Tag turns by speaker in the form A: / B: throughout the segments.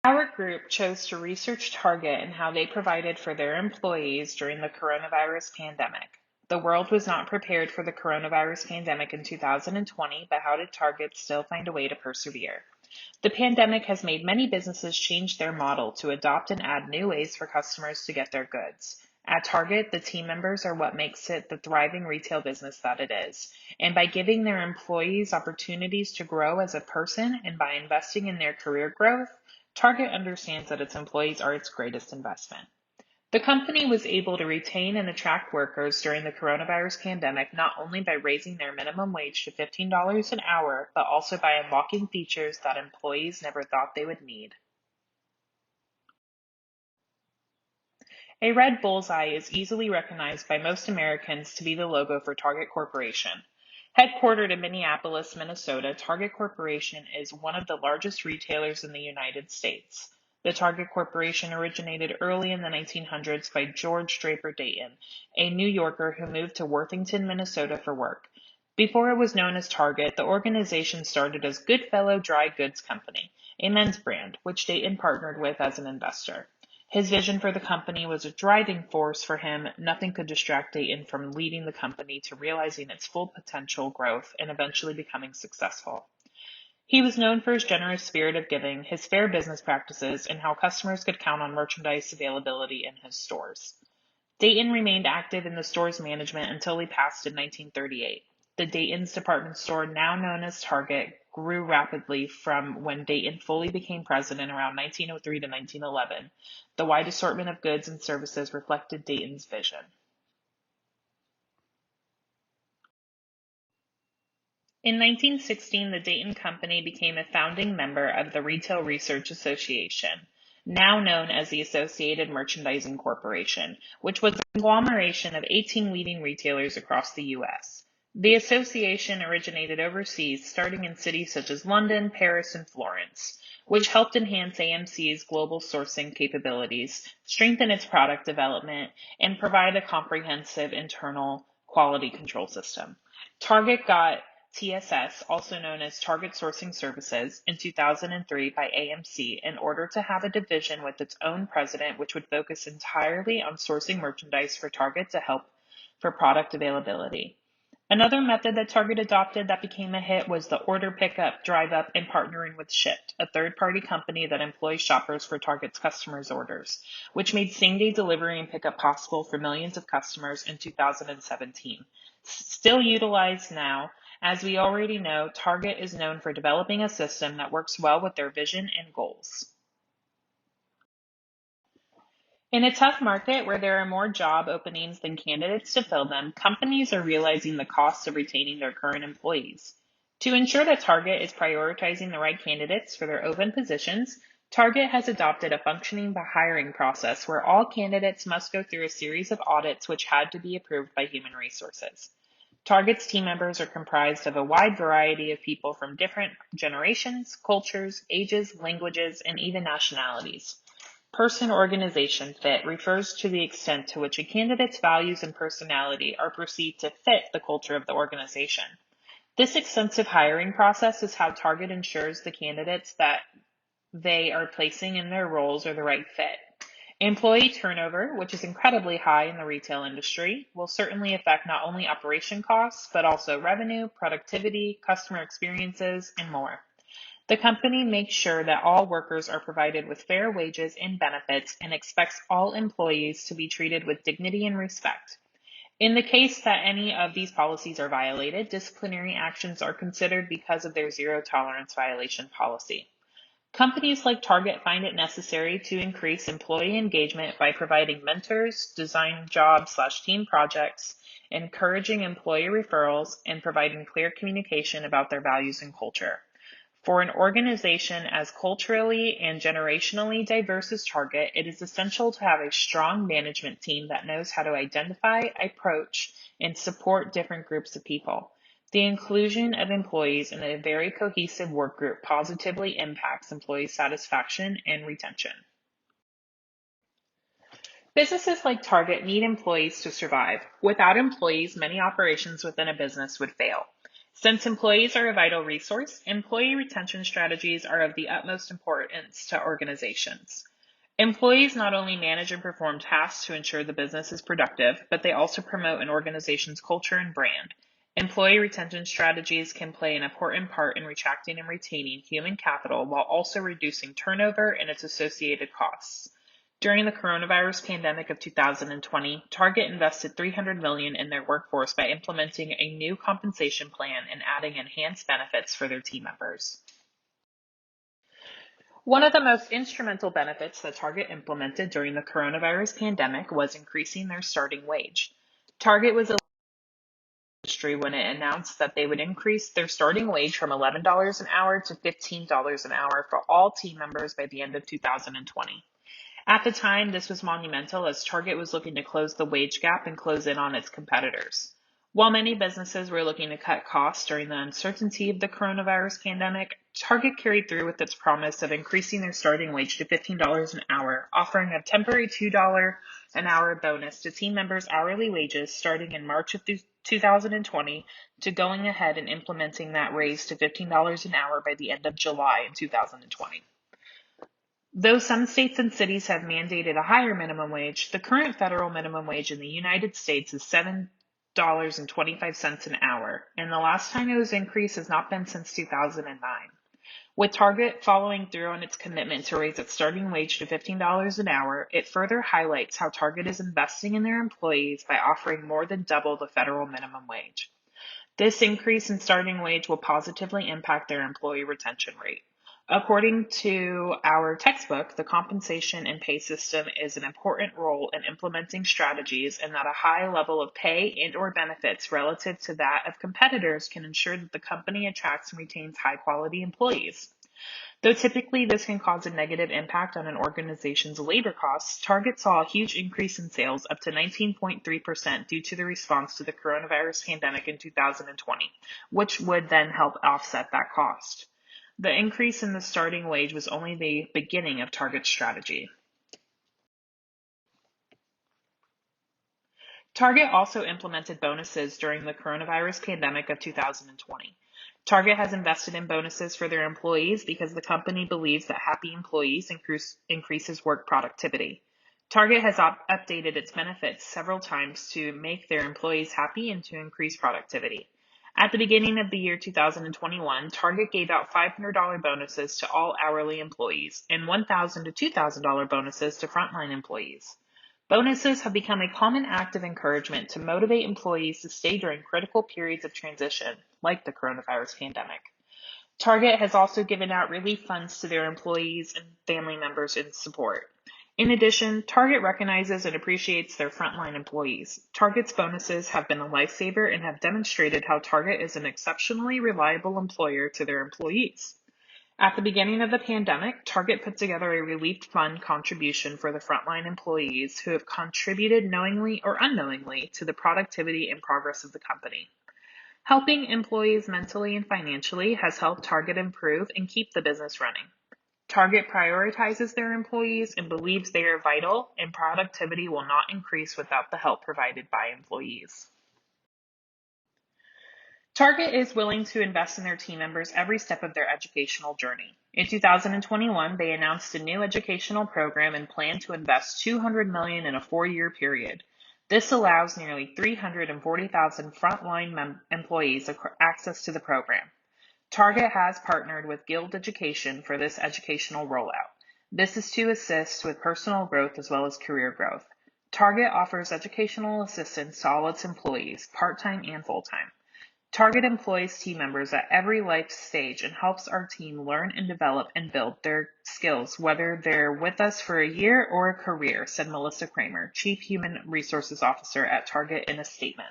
A: Our group chose to research Target and how they provided for their employees during the coronavirus pandemic. The world was not prepared for the coronavirus pandemic in 2020, but how did Target still find a way to persevere? The pandemic has made many businesses change their model to adopt and add new ways for customers to get their goods. At Target, the team members are what makes it the thriving retail business that it is. And by giving their employees opportunities to grow as a person and by investing in their career growth, Target understands that its employees are its greatest investment. The company was able to retain and attract workers during the coronavirus pandemic not only by raising their minimum wage to $15 an hour, but also by unlocking features that employees never thought they would need. A red bullseye is easily recognized by most Americans to be the logo for Target Corporation. Headquartered in Minneapolis, Minnesota, Target Corporation is one of the largest retailers in the United States. The Target Corporation originated early in the 1900s by George Draper Dayton, a New Yorker who moved to Worthington, Minnesota for work. Before it was known as Target, the organization started as Goodfellow Dry Goods Company, a men's brand, which Dayton partnered with as an investor. His vision for the company was a driving force for him. Nothing could distract Dayton from leading the company to realizing its full potential growth and eventually becoming successful. He was known for his generous spirit of giving, his fair business practices, and how customers could count on merchandise availability in his stores. Dayton remained active in the store's management until he passed in 1938. The Dayton's department store, now known as Target, grew rapidly from when Dayton fully became president around 1903 to 1911. The wide assortment of goods and services reflected Dayton's vision. In 1916, the Dayton Company became a founding member of the Retail Research Association, now known as the Associated Merchandising Corporation, which was a conglomeration of 18 leading retailers across the U.S. The association originated overseas, starting in cities such as London, Paris, and Florence, which helped enhance AMC's global sourcing capabilities, strengthen its product development, and provide a comprehensive internal quality control system. Target got TSS, also known as Target Sourcing Services, in 2003 by AMC in order to have a division with its own president which would focus entirely on sourcing merchandise for Target to help for product availability. Another method that Target adopted that became a hit was the order pickup, drive up, and partnering with Shipt, a third-party company that employs shoppers for Target's customers' orders, which made same-day delivery and pickup possible for millions of customers in 2017. Still utilized now, as we already know, Target is known for developing a system that works well with their vision and goals. In a tough market where there are more job openings than candidates to fill them, companies are realizing the costs of retaining their current employees. To ensure that Target is prioritizing the right candidates for their open positions, Target has adopted a functioning hiring process where all candidates must go through a series of audits which had to be approved by Human Resources. Target's team members are comprised of a wide variety of people from different generations, cultures, ages, languages, and even nationalities. Person-organization fit refers to the extent to which a candidate's values and personality are perceived to fit the culture of the organization. This extensive hiring process is how Target ensures the candidates that they are placing in their roles are the right fit. Employee turnover, which is incredibly high in the retail industry, will certainly affect not only operation costs, but also revenue, productivity, customer experiences, and more. The company makes sure that all workers are provided with fair wages and benefits and expects all employees to be treated with dignity and respect. In the case that any of these policies are violated, disciplinary actions are considered because of their zero tolerance violation policy. Companies like Target find it necessary to increase employee engagement by providing mentors, design job/team projects, encouraging employee referrals, and providing clear communication about their values and culture. For an organization as culturally and generationally diverse as Target, it is essential to have a strong management team that knows how to identify, approach, and support different groups of people. The inclusion of employees in a very cohesive work group positively impacts employee satisfaction and retention. Businesses like Target need employees to survive. Without employees, many operations within a business would fail. Since employees are a vital resource, employee retention strategies are of the utmost importance to organizations. Employees not only manage and perform tasks to ensure the business is productive, but they also promote an organization's culture and brand. Employee retention strategies can play an important part in attracting and retaining human capital while also reducing turnover and its associated costs. During the coronavirus pandemic of 2020, Target invested $300 million in their workforce by implementing a new compensation plan and adding enhanced benefits for their team members. One of the most instrumental benefits that Target implemented during the coronavirus pandemic was increasing their starting wage. Target was a industry when it announced that they would increase their starting wage from $11 an hour to $15 an hour for all team members by the end of 2020. At the time, this was monumental as Target was looking to close the wage gap and close in on its competitors. While many businesses were looking to cut costs during the uncertainty of the coronavirus pandemic, Target carried through with its promise of increasing their starting wage to $15 an hour, offering a temporary $2 an hour bonus to team members' hourly wages starting in March of 2020 to going ahead and implementing that raise to $15 an hour by the end of July in 2020. Though some states and cities have mandated a higher minimum wage, the current federal minimum wage in the United States is $7.25 an hour, and the last time it was increased has not been since 2009. With Target following through on its commitment to raise its starting wage to $15 an hour, it further highlights how Target is investing in their employees by offering more than double the federal minimum wage. This increase in starting wage will positively impact their employee retention rate. According to our textbook, the compensation and pay system is an important role in implementing strategies, and that a high level of pay and/or benefits relative to that of competitors can ensure that the company attracts and retains high-quality employees. Though typically this can cause a negative impact on an organization's labor costs, Target saw a huge increase in sales up to 19.3% due to the response to the coronavirus pandemic in 2020, which would then help offset that cost. The increase in the starting wage was only the beginning of Target's strategy. Target also implemented bonuses during the coronavirus pandemic of 2020. Target has invested in bonuses for their employees because the company believes that happy employees increases work productivity. Target has updated its benefits several times to make their employees happy and to increase productivity. At the beginning of the year 2021, Target gave out $500 bonuses to all hourly employees and $1,000 to $2,000 bonuses to frontline employees. Bonuses have become a common act of encouragement to motivate employees to stay during critical periods of transition, like the coronavirus pandemic. Target has also given out relief funds to their employees and family members in support. In addition, Target recognizes and appreciates their frontline employees. Target's bonuses have been a lifesaver and have demonstrated how Target is an exceptionally reliable employer to their employees. At the beginning of the pandemic, Target put together a relief fund contribution for the frontline employees who have contributed knowingly or unknowingly to the productivity and progress of the company. Helping employees mentally and financially has helped Target improve and keep the business running. Target prioritizes their employees and believes they are vital, and productivity will not increase without the help provided by employees. Target is willing to invest in their team members every step of their educational journey. In 2021, they announced a new educational program and plan to invest $200 million in a 4-year period. This allows nearly 340,000 frontline employees access to the program. Target has partnered with Guild Education for this educational rollout. This is to assist with personal growth as well as career growth. Target offers educational assistance to all its employees, part-time and full-time. Target employs team members at every life stage and helps our team learn and develop and build their skills, whether they're with us for a year or a career, said Melissa Kramer, Chief Human Resources Officer at Target in a statement.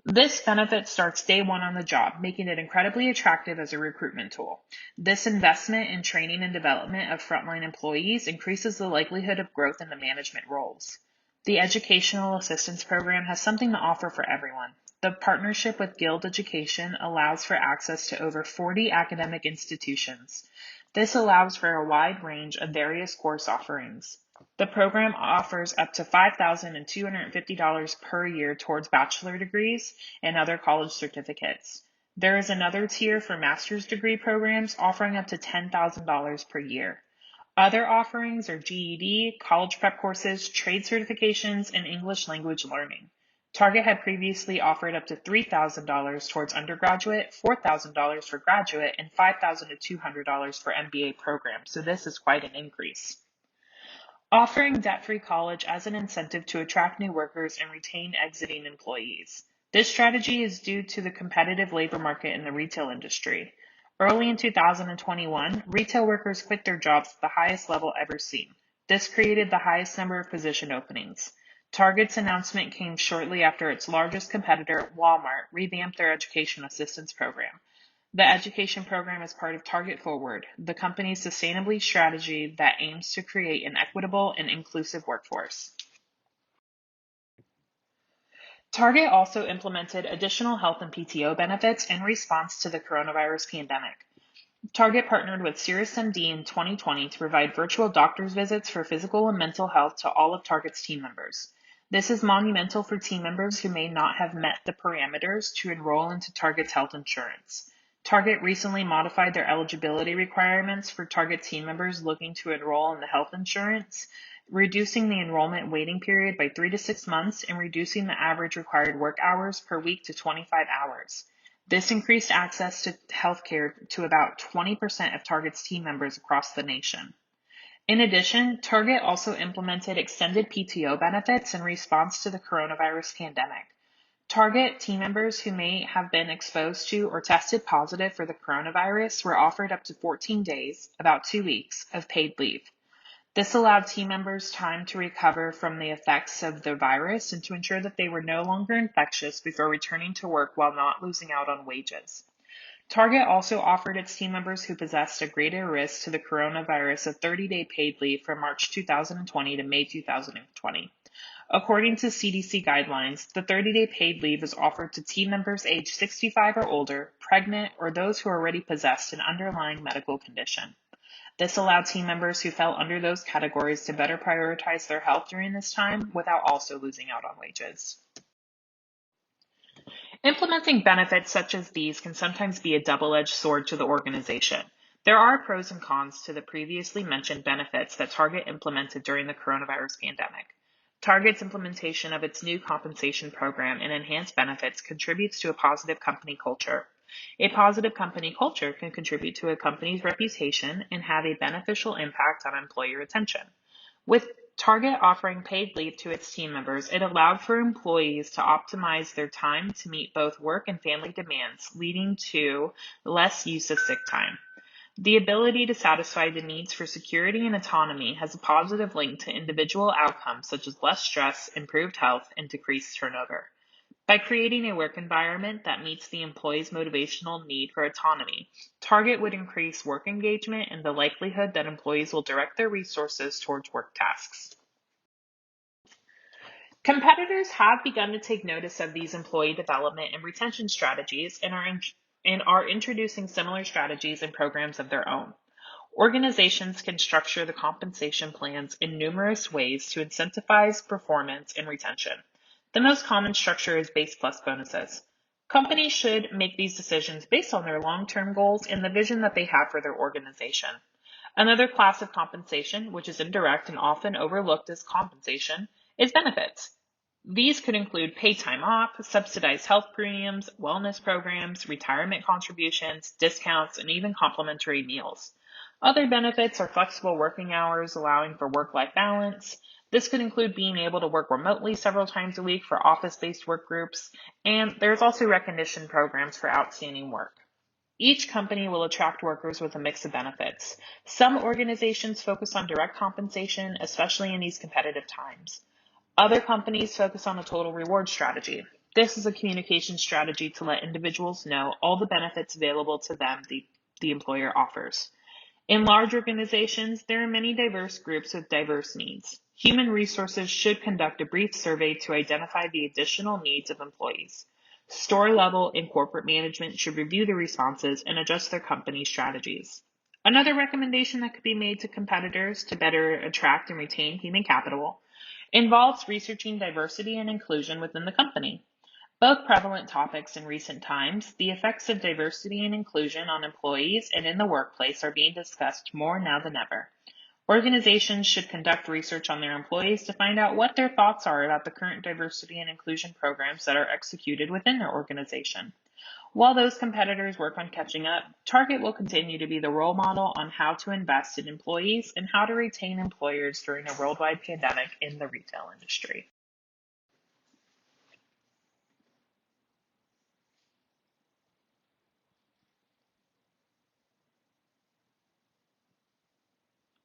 A: This benefit starts day one on the job, making it incredibly attractive as a recruitment tool. This investment in training and development of frontline employees increases the likelihood of growth in the management roles. The Educational Assistance Program has something to offer for everyone. The partnership with Guild Education allows for access to over 40 academic institutions. This allows for a wide range of various course offerings. The program offers up to $5,250 per year towards bachelor degrees and other college certificates. There is another tier for master's degree programs offering up to $10,000 per year. Other offerings are GED, college prep courses, trade certifications, and English language learning. Target had previously offered up to $3,000 towards undergraduate, $4,000 for graduate, and $5,000 to $200 for MBA programs, so this is quite an increase. Offering debt-free college as an incentive to attract new workers and retain exiting employees. This strategy is due to the competitive labor market in the retail industry. Early in 2021, retail workers quit their jobs at the highest level ever seen. This created the highest number of position openings. Target's announcement came shortly after its largest competitor, Walmart, revamped their education assistance program. The education program is part of Target Forward, the company's sustainability strategy that aims to create an equitable and inclusive workforce. Target also implemented additional health and PTO benefits in response to the coronavirus pandemic. Target partnered with SiriusMD in 2020 to provide virtual doctor's visits for physical and mental health to all of Target's team members. This is monumental for team members who may not have met the parameters to enroll into Target's health insurance. Target recently modified their eligibility requirements for Target team members looking to enroll in the health insurance, reducing the enrollment waiting period by 3 to 6 months and reducing the average required work hours per week to 25 hours. This increased access to healthcare to about 20% of Target's team members across the nation. In addition, Target also implemented extended PTO benefits in response to the coronavirus pandemic. Target team members who may have been exposed to or tested positive for the coronavirus were offered up to 14 days, about 2 weeks, of paid leave. This allowed team members time to recover from the effects of the virus and to ensure that they were no longer infectious before returning to work while not losing out on wages. Target also offered its team members who possessed a greater risk to the coronavirus a 30-day paid leave from March 2020 to May 2020. According to CDC guidelines, the 30-day paid leave is offered to team members aged 65 or older, pregnant, or those who already possessed an underlying medical condition. This allowed team members who fell under those categories to better prioritize their health during this time without also losing out on wages. Implementing benefits such as these can sometimes be a double-edged sword to the organization. There are pros and cons to the previously mentioned benefits that Target implemented during the coronavirus pandemic. Target's implementation of its new compensation program and enhanced benefits contributes to a positive company culture. A positive company culture can contribute to a company's reputation and have a beneficial impact on employee retention. With Target offering paid leave to its team members, it allowed for employees to optimize their time to meet both work and family demands, leading to less use of sick time. The ability to satisfy the needs for security and autonomy has a positive link to individual outcomes such as less stress, improved health, and decreased turnover. By creating a work environment that meets the employee's motivational need for autonomy, Target would increase work engagement and the likelihood that employees will direct their resources towards work tasks. Competitors have begun to take notice of these employee development and retention strategies and are introducing similar strategies and programs of their own. Organizations can structure the compensation plans in numerous ways to incentivize performance and retention. The most common structure is base plus bonuses. Companies should make these decisions based on their long-term goals and the vision that they have for their organization. Another class of compensation, which is indirect and often overlooked as compensation, is benefits. These could include paid time off, subsidized health premiums, wellness programs, retirement contributions, discounts, and even complimentary meals. Other benefits are flexible working hours, allowing for work-life balance. This could include being able to work remotely several times a week for office-based work groups, and there's also recognition programs for outstanding work. Each company will attract workers with a mix of benefits. Some organizations focus on direct compensation, especially in these competitive times. Other companies focus on a total reward strategy. This is a communication strategy to let individuals know all the benefits available to them the employer offers. In large organizations, there are many diverse groups with diverse needs. Human resources should conduct a brief survey to identify the additional needs of employees. Store level and corporate management should review the responses and adjust their company strategies. Another recommendation that could be made to competitors to better attract and retain human capital involves researching diversity and inclusion within the company. Both prevalent topics in recent times, the effects of diversity and inclusion on employees and in the workplace are being discussed more now than ever. Organizations should conduct research on their employees to find out what their thoughts are about the current diversity and inclusion programs that are executed within their organization. While those competitors work on catching up, Target will continue to be the role model on how to invest in employees and how to retain employers during a worldwide pandemic in the retail industry.